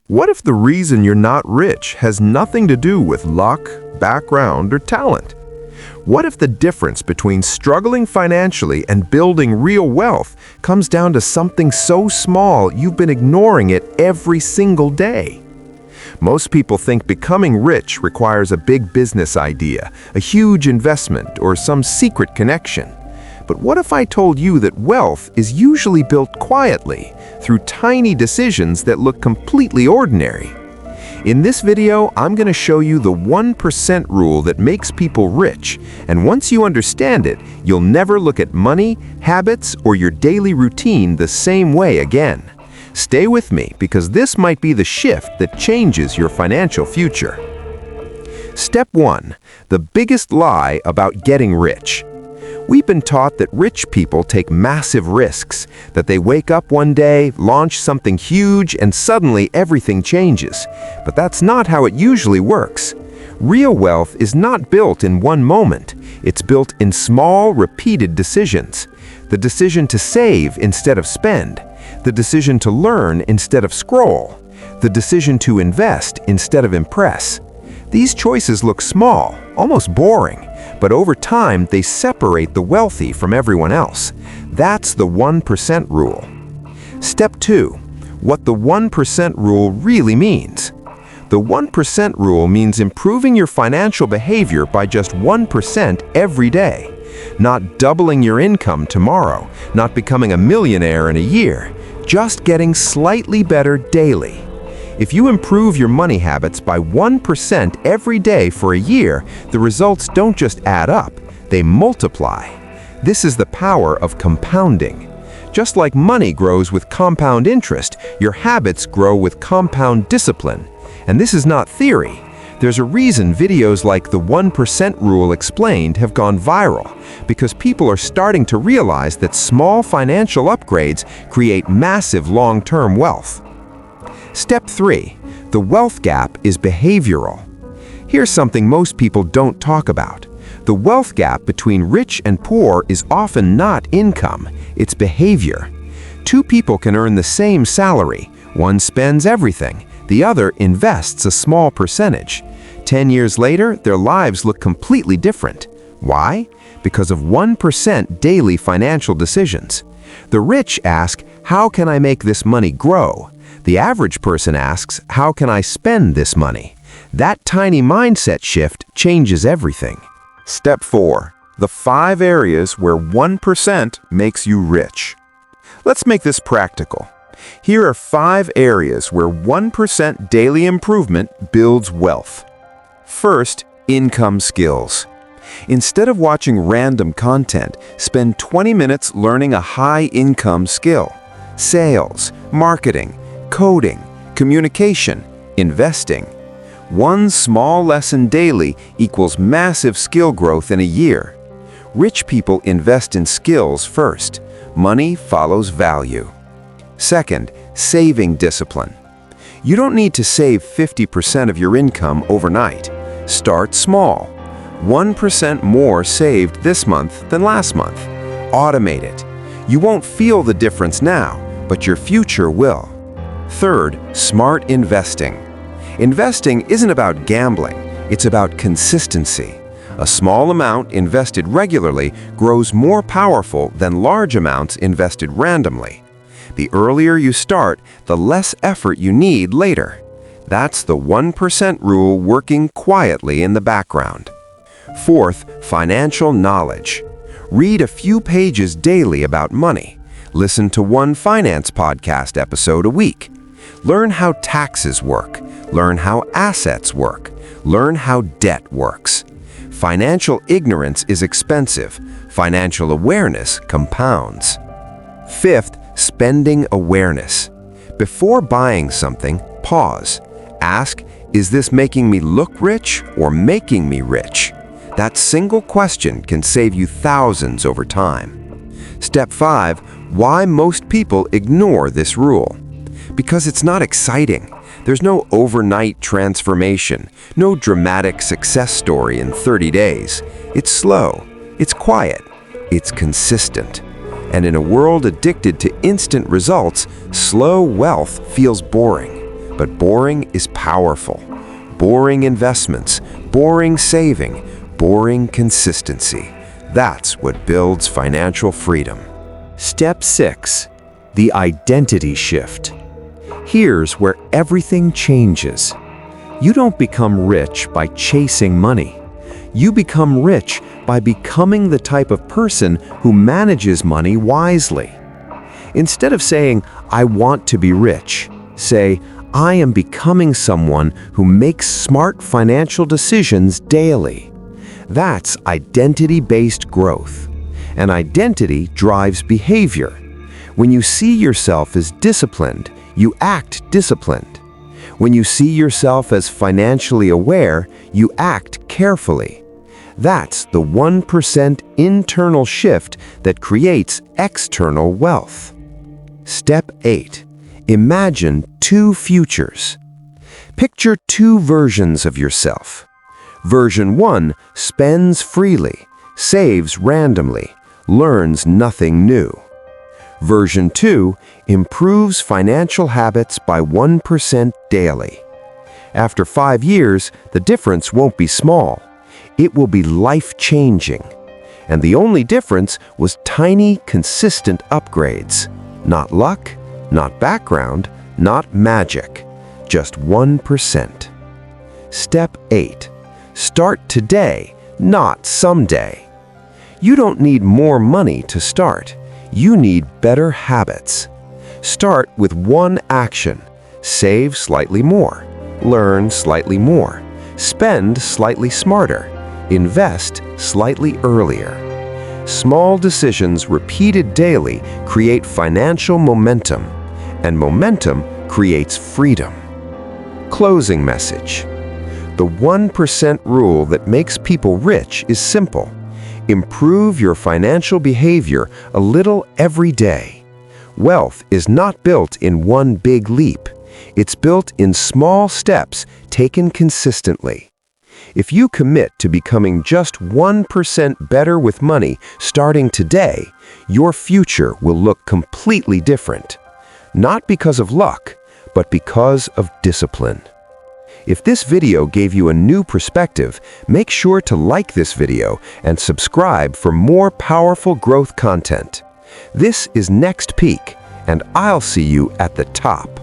What if the reason you're not rich has nothing to do with luck, background, or talent? What if the difference between struggling financially and building real wealth comes down to something so small you've been ignoring it every single day? Most people think becoming rich requires a big business idea, a huge investment, or some secret connection. But what if I told you that wealth is usually built quietly, through tiny decisions that look completely ordinary? In this video, I'm going to show you the 1% rule that makes people rich, and once you understand it, you'll never look at money, habits, or your daily routine the same way again. Stay with me, because this might be the shift that changes your financial future. Step 1. The biggest lie about getting rich. We've been taught that rich people take massive risks, that they wake up one day, launch something huge, and suddenly everything changes. But that's not how it usually works. Real wealth is not built in one moment. It's built in small, repeated decisions. The decision to save instead of spend. The decision to learn instead of scroll. The decision to invest instead of impress. These choices look small, almost boring, but over time they separate the wealthy from everyone else. That's the 1% rule. Step 2. What the 1% rule really means. The 1% rule means improving your financial behavior by just 1% every day. Not doubling your income tomorrow, not becoming a millionaire in a year, just getting slightly better daily. If you improve your money habits by 1% every day for a year, the results don't just add up, they multiply. This is the power of compounding. Just like money grows with compound interest, your habits grow with compound discipline. And this is not theory. There's a reason videos like the 1% rule explained have gone viral, because people are starting to realize that small financial upgrades create massive long-term wealth. Step 3. The wealth gap is behavioral. Here's something most people don't talk about. The wealth gap between rich and poor is often not income, it's behavior. Two people can earn the same salary. One spends everything, the other invests a small percentage. 10 years later, their lives look completely different. Why? Because of 1% daily financial decisions. The rich ask, how can I make this money grow? The average person asks, how can I spend this money? That tiny mindset shift changes everything. Step 4. The 5 areas where 1% makes you rich. Let's make this practical. Here are 5 areas where 1% daily improvement builds wealth. First, income skills. Instead of watching random content, spend 20 minutes learning a high-income skill. Sales, marketing, coding, communication, investing. One small lesson daily equals massive skill growth in a year. Rich people invest in skills first. Money follows value. Second, saving discipline. You don't need to save 50% of your income overnight. Start small. 1% more saved this month than last month. Automate it. You won't feel the difference now, but your future will. Third, smart investing. Investing isn't about gambling, it's about consistency. A small amount invested regularly grows more powerful than large amounts invested randomly. The earlier you start, the less effort you need later. That's the 1% rule working quietly in the background. Fourth, financial knowledge. Read a few pages daily about money. Listen to one finance podcast episode a week. Learn how taxes work. Learn how assets work. Learn how debt works. Financial ignorance is expensive. Financial awareness compounds. Fifth, spending awareness. Before buying something, pause. Ask, is this making me look rich or making me rich? That single question can save you thousands over time. Step 5, why most people ignore this rule. Because it's not exciting. There's no overnight transformation, no dramatic success story in 30 days. It's slow, it's quiet, it's consistent. And in a world addicted to instant results, slow wealth feels boring. But boring is powerful. Boring investments, boring saving, boring consistency. That's what builds financial freedom. Step 6. The identity shift. Here's where everything changes. You don't become rich by chasing money. You become rich by becoming the type of person who manages money wisely. Instead of saying, "I want to be rich," say, "I am becoming someone who makes smart financial decisions daily." That's identity-based growth. And identity drives behavior. When you see yourself as disciplined, you act disciplined. When you see yourself as financially aware, you act carefully. That's the 1% internal shift that creates external wealth. Step 8. Imagine 2 futures. Picture 2 versions of yourself. Version 1 spends freely, saves randomly, learns nothing new. Version 2 improves financial habits by 1% daily. After 5 years, the difference won't be small. It will be life-changing. And the only difference was tiny, consistent upgrades. Not luck, not background, not magic. Just 1%. Step 8. Start today, not someday. You don't need more money to start. You need better habits. Start with one action. Save slightly more. Learn slightly more. Spend slightly smarter. Invest slightly earlier. Small decisions repeated daily create financial momentum, and momentum creates freedom. Closing message. The 1% rule that makes people rich is simple. Improve your financial behavior a little every day. Wealth is not built in one big leap. It's built in small steps taken consistently. If you commit to becoming just 1% better with money starting today, your future will look completely different. Not because of luck, but because of discipline. If this video gave you a new perspective, make sure to like this video and subscribe for more powerful growth content. This is Next Peak, and I'll see you at the top.